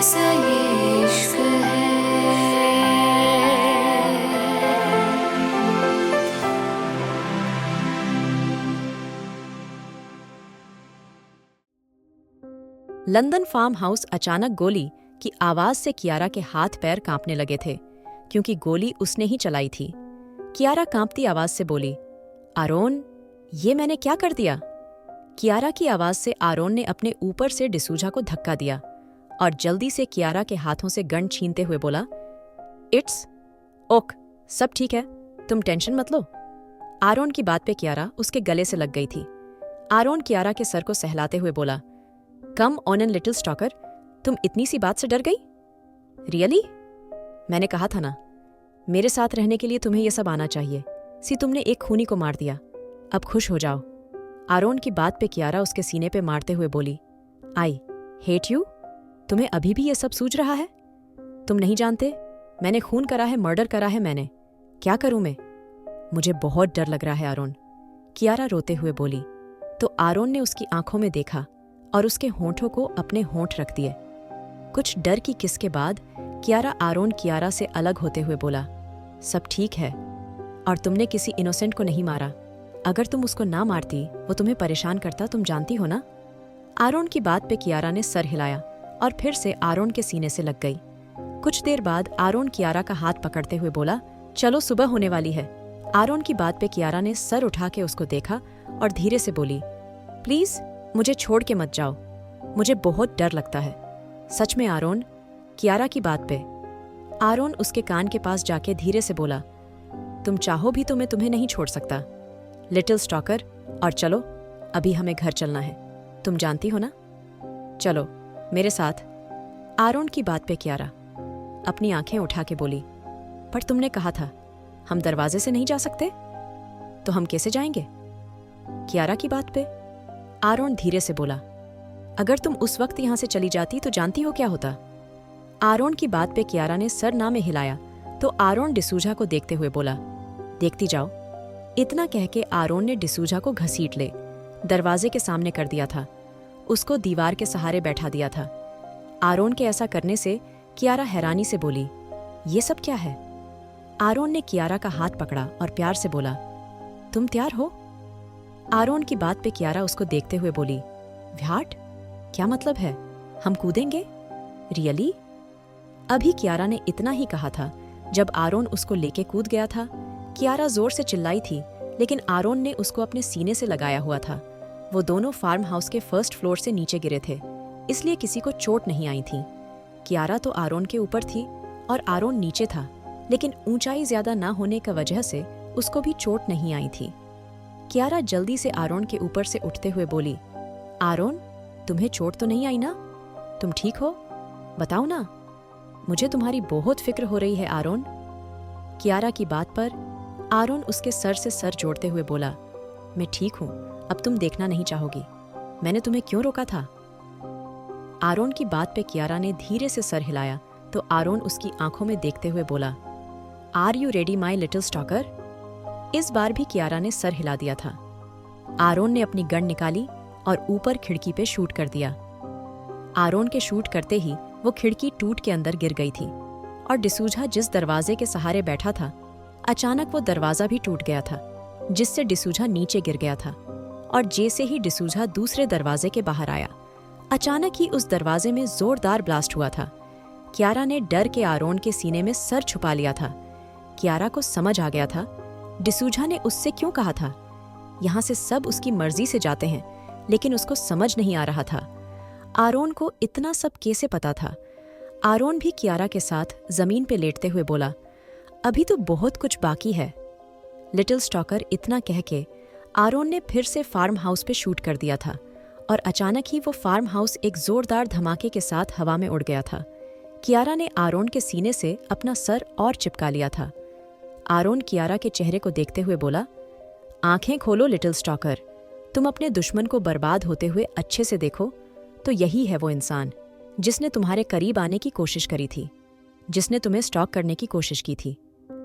कैसा ये इश्क है। लंदन फार्म हाउस अचानक गोली की आवाज से कियारा के हाथ पैर कांपने लगे थे, क्योंकि गोली उसने ही चलाई थी। कियारा कांपती आवाज से बोली, आरोन, ये मैंने क्या कर दिया? कियारा की आवाज से आरोन ने अपने ऊपर से डिसूजा को धक्का दिया और जल्दी से कियारा के हाथों से गन छीनते हुए बोला, इट्स ओक, सब ठीक है, तुम टेंशन मत लो। आरोन की बात पे कियारा उसके गले से लग गई थी। आरोन कियारा के सर को सहलाते हुए बोला, come on an little stalker, तुम इतनी सी बात से डर गई? रियली? मैंने कहा था ना, मेरे साथ रहने के लिए तुम्हें यह सब आना चाहिए। सी तुमने एक खूनी को मार दिया, अब खुश हो जाओ। आरोन की बात पे कियारा उसके सीने पे मारते हुए बोली, आई हेट यू, तुम्हें अभी भी ये सब सूझ रहा है? तुम नहीं जानते, मैंने खून करा है, मर्डर करा है मैंने। क्या करूं मैं? मुझे बहुत डर लग रहा है आरोन, कियारा रोते हुए बोली। तो आरोन ने उसकी आंखों में देखा और उसके होंठों को अपने होंठ रख दिए। कुछ डर की किस के बाद कियारा से अलग होते हुए बोला, सब ठीक है, और तुमने किसी इनोसेंट को नहीं मारा। अगर तुम उसको ना मारती, वो तुम्हें परेशान करता, तुम जानती हो ना। आरोन की बात पे कियारा ने सर हिलाया और फिर से आरोन के सीने से लग गई। कुछ देर बाद आरोन कियारा का हाथ पकड़ते हुए बोला, चलो सुबह होने वाली है। आरोन की बात पे कियारा ने सर उठा के उसको देखा और धीरे से बोली, प्लीज मुझे छोड़ के मत जाओ, मुझे बहुत डर लगता है। सच में आरोन? कियारा की बात पे आरोन उसके कान के पास जाके धीरे से बोला, तुम चाहो भी तो मैं तुम्हें नहीं छोड़ सकता, लिटिल स्टॉकर। और चलो, अभी हमें घर चलना है, तुम जानती हो ना। चलो मेरे साथ। आरोन की बात पे कियारा अपनी आंखें उठा के बोली, पर तुमने कहा था हम दरवाजे से नहीं जा सकते, तो हम कैसे जाएंगे? कियारा की बात पे आरोन धीरे से बोला, अगर तुम उस वक्त यहां से चली जाती तो जानती हो क्या होता? आरोन की बात पे कियारा ने सर ना में हिलाया तो आरोन डिसूजा को देखते हुए बोला, देखती जाओ। इतना कह के आरोन ने डिसूजा को घसीट ले दरवाजे के सामने कर दिया था, उसको दीवार के सहारे बैठा दिया था। आरोन के ऐसा करने से कियारा हैरानी से बोली, ये सब क्या है? आरोन ने कियारा का हाथ पकड़ा और प्यार से बोला, तुम तैयार हो? आरोन की बात पे कियारा उसको देखते हुए बोली, व्हाट? क्या मतलब है? हम कूदेंगे? रियली? अभी कियारा ने इतना ही कहा था जब आरोन उसको लेके कूद गया था। कियारा जोर से चिल्लाई थी, लेकिन आरोन ने उसको अपने सीने से लगाया हुआ था। वो दोनों फार्म हाउस के फर्स्ट फ्लोर से नीचे गिरे थे, इसलिए किसी को चोट नहीं आई थी। कियारा तो आरोन के ऊपर थी और आरोन नीचे था, लेकिन ऊंचाई ज्यादा ना होने की वजह से उसको भी चोट नहीं आई थी। कियारा जल्दी से आरोन के ऊपर से उठते हुए बोली, आरोन, तुम्हें चोट तो नहीं आई ना? तुम ठीक हो? बताओ ना, मुझे तुम्हारी बहुत फिक्र हो रही है आरोन। कियारा की बात पर आरोन उसके सर से सर जोड़ते हुए बोला, मैं ठीक हूं, अब तुम देखना नहीं चाहोगी, मैंने तुम्हें क्यों रोका था? आरोन की बात पे कियारा ने धीरे से सर हिलाया तो आरोन उसकी आंखों में देखते हुए बोला, are you ready my little stalker? इस बार भी कियारा ने सर हिला दिया था। आरोन ने अपनी गन निकाली और ऊपर खिड़की पे शूट कर दिया। आरोन के शूट करते ही वो खिड़की टूट के अंदर गिर गई थी और डिसूजा जिस दरवाजे के सहारे बैठा था, अचानक वो दरवाजा भी टूट गया था, जिससे डिसूजा नीचे गिर गया था। और जैसे ही डिसूजा दूसरे दरवाजे के बाहर आया, अचानक ही उस दरवाजे में जोरदार ब्लास्ट हुआ था। कियारा ने डर के आरोन के सीने में सर छुपा लिया था। कियारा को समझ आ गया था डिसूजा ने उससे क्यों कहा था। यहाँ से सब उसकी मर्जी से जाते हैं, लेकिन उसको समझ नहीं आ रहा था आरोन को इतना सब कैसे पता था। आरोन भी कियारा के साथ जमीन पे लेटते हुए बोला, अभी तो बहुत कुछ बाकी है लिटिल स्टॉकर। इतना कह के आरोन ने फिर से फार्म हाउस पे शूट कर दिया था और अचानक ही वो फार्म हाउस एक जोरदार धमाके के साथ हवा में उड़ गया था। कियारा ने आरोन के सीने से अपना सर और चिपका लिया था। आरोन कियारा के चेहरे को देखते हुए बोला, आंखें खोलो लिटिल स्टॉकर, तुम अपने दुश्मन को बर्बाद होते हुए अच्छे से देखो तो यही है वो इंसान जिसने तुम्हारे करीब आने की कोशिश करी थी, जिसने तुम्हें स्टॉक करने की कोशिश की थी।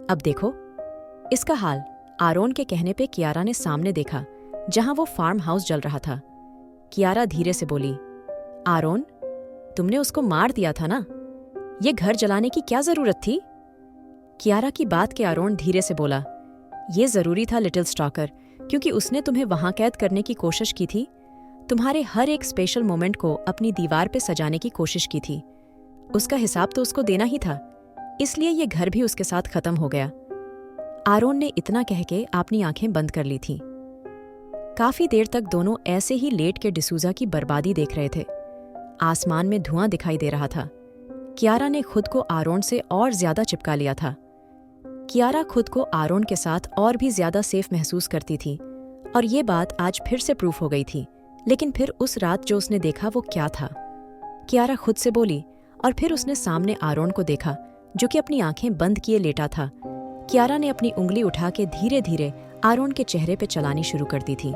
अब देखो इसका हाल। आरोन के कहने पे कियारा ने सामने देखा जहां वो फार्म हाउस जल रहा था। कियारा धीरे से बोली, आरोन, तुमने उसको मार दिया था ना, ये घर जलाने की क्या जरूरत थी? कियारा की बात के आरोन धीरे से बोला, ये जरूरी था लिटिल स्टॉकर, क्योंकि उसने तुम्हें वहां कैद करने की कोशिश की थी। तुम्हारे हर एक स्पेशल मोमेंट को अपनी दीवार पे सजाने की कोशिश की थी। उसका हिसाब तो उसको देना ही था, इसलिए ये घर भी उसके साथ खत्म हो गया। आरोन ने इतना कह के अपनी आंखें बंद कर ली थीं। काफी देर तक दोनों ऐसे ही लेट के डिसूजा की बर्बादी देख रहे थे। आसमान में धुआं दिखाई दे रहा था। कियारा ने खुद को आरोन से और ज्यादा चिपका लिया था। कियारा खुद को आरोन के साथ और भी ज्यादा सेफ महसूस करती थी, और ये बात आज फिर से प्रूफ हो गई थी। लेकिन फिर उस रात जो उसने देखा वो क्या था? कियारा खुद से बोली, और फिर उसने सामने आरोन को देखा जो कि अपनी आंखें बंद किए लेटा था। कियारा ने अपनी उंगली उठा के धीरे धीरे आरोन के चेहरे पे चलानी शुरू कर दी थी।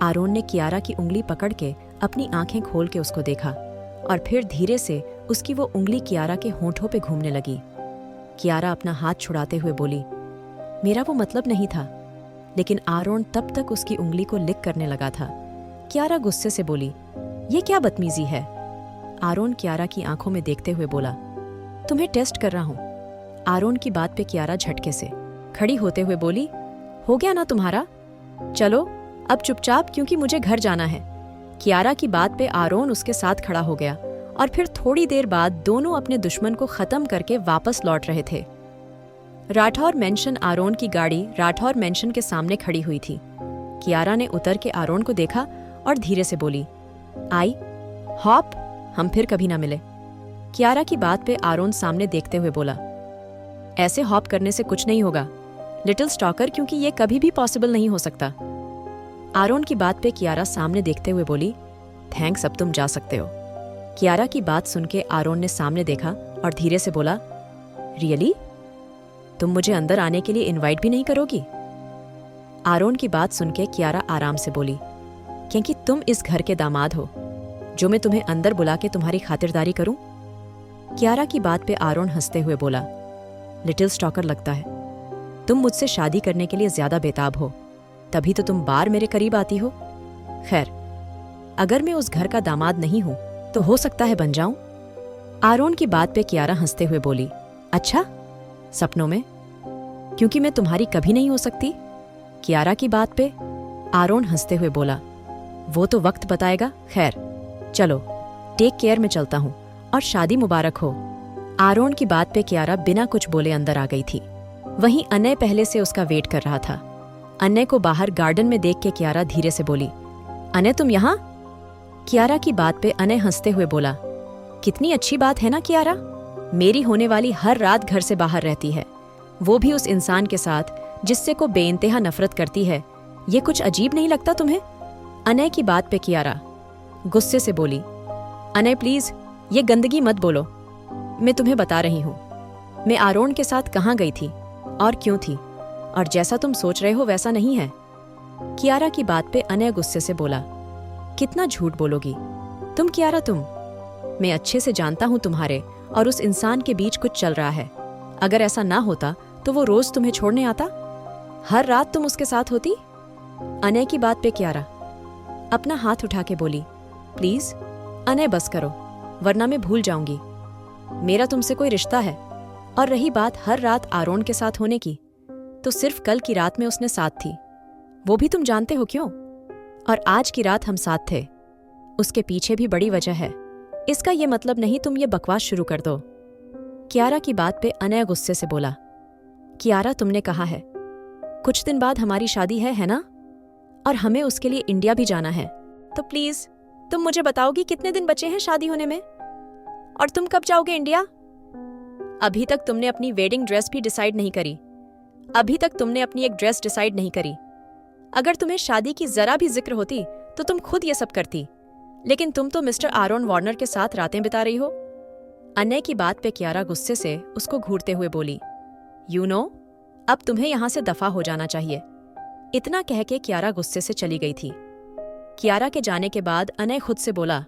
आरोन ने कियारा की उंगली पकड़ के अपनी आंखें खोल के उसको देखा, और फिर धीरे से उसकी वो उंगली कियारा के होंठों पे घूमने लगी। कियारा अपना हाथ छुड़ाते हुए बोली, मेरा वो मतलब नहीं था। लेकिन आरोन तब तक उसकी उंगली को लिक करने लगा था। कियारा गुस्से से बोली, ये क्या बदतमीजी है? आरोन कियारा की आंखों में देखते हुए बोला, तुम्हें टेस्ट कर रहा हूं। आरोन की बात पे कियारा झटके से खड़ी होते हुए बोली, हो गया ना तुम्हारा? चलो अब चुपचाप, क्योंकि मुझे घर जाना है। कियारा की बात पे आरोन उसके साथ खड़ा हो गया, और फिर थोड़ी देर बाद दोनों अपने दुश्मन को खत्म करके वापस लौट रहे थे। राठौर मेंशन आरोन की गाड़ी राठौर मेंशन के सामने खड़ी हुई थी। कियारा ने उतर के आरोन को देखा और धीरे से बोली, आई हॉप, हम फिर कभी ना मिले। कियारा की बात पे आरोन सामने देखते हुए बोला, ऐसे हॉप करने से कुछ नहीं होगा लिटिल स्टॉकर, क्योंकि ये कभी भी पॉसिबल नहीं हो सकता। आरोन की बात पे कियारा सामने देखते हुए बोली, थैंक्स, अब तुम जा सकते हो। कियारा की बात सुन के आरोन ने सामने देखा और धीरे से बोला, रियली? तुम मुझे अंदर आने के लिए इनवाइट भी नहीं करोगी? आरोन की बात सुन के कियारा आराम से बोली, क्योंकि तुम इस घर के दामाद हो, जो मैं तुम्हें अंदर बुला के तुम्हारी खातिरदारी करूं? कियारा की बात पे आरोन हंसते हुए बोला, लिटिल स्टॉकर, लगता है तुम मुझसे शादी करने के लिए ज्यादा बेताब हो, तभी तो तुम बार मेरे करीब आती हो। खैर, अगर मैं उस घर का दामाद नहीं हूं तो हो सकता है बन जाऊं। आरोन की बात पे कियारा हंसते हुए बोली, अच्छा, सपनों में? क्योंकि मैं तुम्हारी कभी नहीं हो सकती। कियारा की बात पे आरोन हंसते हुए बोला, वो तो वक्त बताएगा। खैर चलो, टेक केयर, में चलता हूं, और शादी मुबारक हो। आरोन की बात पे कियारा बिना कुछ बोले अंदर आ गई थी। वहीं अनय पहले से उसका वेट कर रहा था। अनय को बाहर गार्डन में देख के कियारा धीरे से बोली, अनय तुम यहाँ? कियारा की बात पे अनय हंसते हुए बोला, कितनी अच्छी बात है ना कियारा, मेरी होने वाली हर रात घर से बाहर रहती है, वो भी उस इंसान के साथ जिससे को बेइंतहा नफरत करती है। ये कुछ अजीब नहीं लगता तुम्हें? अनय की बात पे कियारा गुस्से से बोली, अनय प्लीज ये गंदगी मत बोलो। मैं तुम्हें बता रही हूँ मैं आरोन के साथ कहाँ गई थी और क्यों थी, और जैसा तुम सोच रहे हो वैसा नहीं है। कियारा की बात पे अनय गुस्से से बोला, कितना झूठ बोलोगी तुम कियारा, तुम? मैं अच्छे से जानता हूँ तुम्हारे और उस इंसान के बीच कुछ चल रहा है। अगर ऐसा ना होता तो वो रोज तुम्हें छोड़ने आता? हर रात तुम उसके साथ होती? अनय की बात पे कियारा अपना हाथ उठा के बोली, प्लीज अनय बस करो, वरना मैं भूल जाऊंगी मेरा तुमसे कोई रिश्ता है। और रही बात हर रात आरोन के साथ होने की, तो सिर्फ कल की रात में उसने साथ थी, वो भी तुम जानते हो क्यों। और आज की रात हम साथ थे, उसके पीछे भी बड़ी वजह है। इसका ये मतलब नहीं तुम ये बकवास शुरू कर दो। कियारा की बात पे अनय गुस्से से बोला, कियारा तुमने कहा है कुछ दिन बाद हमारी शादी है ना? और हमें उसके लिए इंडिया भी जाना है, तो प्लीज तुम मुझे बताओगी कितने दिन बचे हैं शादी होने में? और तुम कब जाओगे इंडिया? अभी तक तुमने अपनी वेडिंग ड्रेस भी डिसाइड नहीं करी। अभी तक तुमने अपनी एक ड्रेस डिसाइड नहीं करी। अगर तुम्हें शादी की जरा भी जिक्र होती तो तुम खुद ये सब करती, लेकिन तुम तो मिस्टर आरोन वार्नर के साथ रातें बिता रही हो। अनय की बात पे कियारा गुस्से से उसको घूरते हुए बोली, यू नो, अब तुम्हें यहां से दफा हो जाना चाहिए। इतना कह के कियारा गुस्से से चली गई थी। कियारा के जाने के बाद अनय खुद से बोला,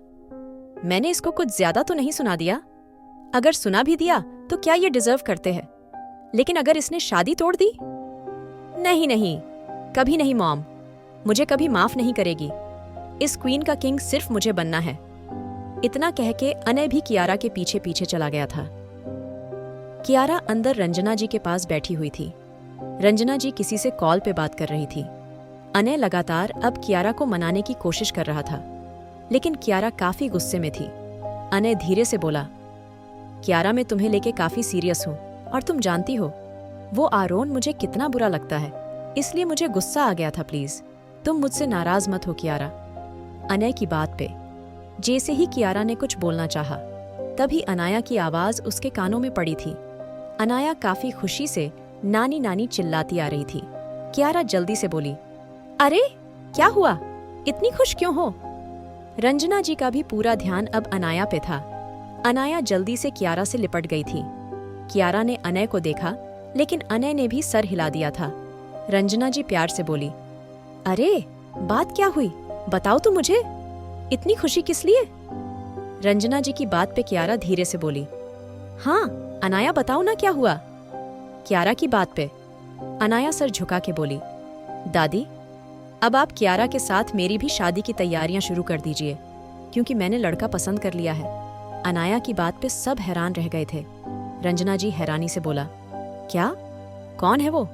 मैंने इसको कुछ ज्यादा तो नहीं सुना दिया? अगर सुना भी दिया तो क्या ये डिजर्व करते हैं? लेकिन अगर इसने शादी तोड़ दी? नहीं नहीं, कभी नहीं मॉम, मुझे कभी माफ नहीं करेगी। इस क्वीन का किंग सिर्फ मुझे बनना है। इतना कह के अनय भी कियारा के पीछे पीछे चला गया था। कियारा अंदर रंजना जी के पास बैठी हुई थी। रंजना जी किसी से कॉल पे बात कर रही थी। अनय लगातार अब कियारा को मनाने की कोशिश कर रहा था, लेकिन कियारा काफी गुस्से में थी। अनय धीरे से बोला, कियारा मैं तुम्हें लेके काफी सीरियस हूँ और तुम जानती हो वो आरोन मुझे कितना बुरा लगता है, इसलिए मुझे गुस्सा आ गया था। प्लीज तुम मुझसे नाराज मत हो कियारा। अनय की बात पे जैसे ही कियारा ने कुछ बोलना चाहा, तभी अनाया की आवाज उसके कानों में पड़ी थी। अनाया काफी खुशी से नानी नानी चिल्लाती आ रही थी। कियारा जल्दी से बोली, अरे क्या हुआ, इतनी खुश क्यों हो? रंजना जी का भी पूरा ध्यान अब अनाया पे था। अनाया जल्दी से कियारा से लिपट गई थी। कियारा ने अनय को देखा, लेकिन अनय ने भी सर हिला दिया था। रंजना जी प्यार से बोली, अरे बात क्या हुई, बताओ तो मुझे, इतनी खुशी किस लिए? रंजना जी की बात पे कियारा धीरे से बोली, हाँ अनाया बताओ ना क्या हुआ? कियारा की बात पे अनाया सर झुका के बोली, दादी अब आप कियारा के साथ मेरी भी शादी की तैयारियां शुरू कर दीजिए, क्योंकि मैंने लड़का पसंद कर लिया है। अनाया की बात पे सब हैरान रह गए थे। रंजना जी हैरानी से बोला, क्या, कौन है वो?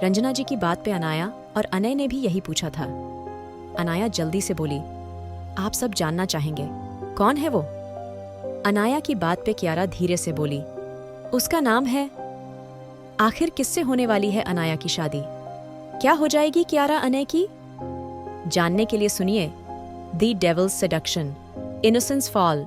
रंजना जी की बात पे अनाया और अनय ने भी यही पूछा था। अनाया जल्दी से बोली, आप सब जानना चाहेंगे, कौन है वो? अनाया की बात पे कियारा धीरे से बोली, उसका नाम है। आखिर किससे होने वाली है अनाया की शादी? क्या हो जाएगी कियारा अनय की? जानने के लिए सुनिए the devil's seduction, innocence fall,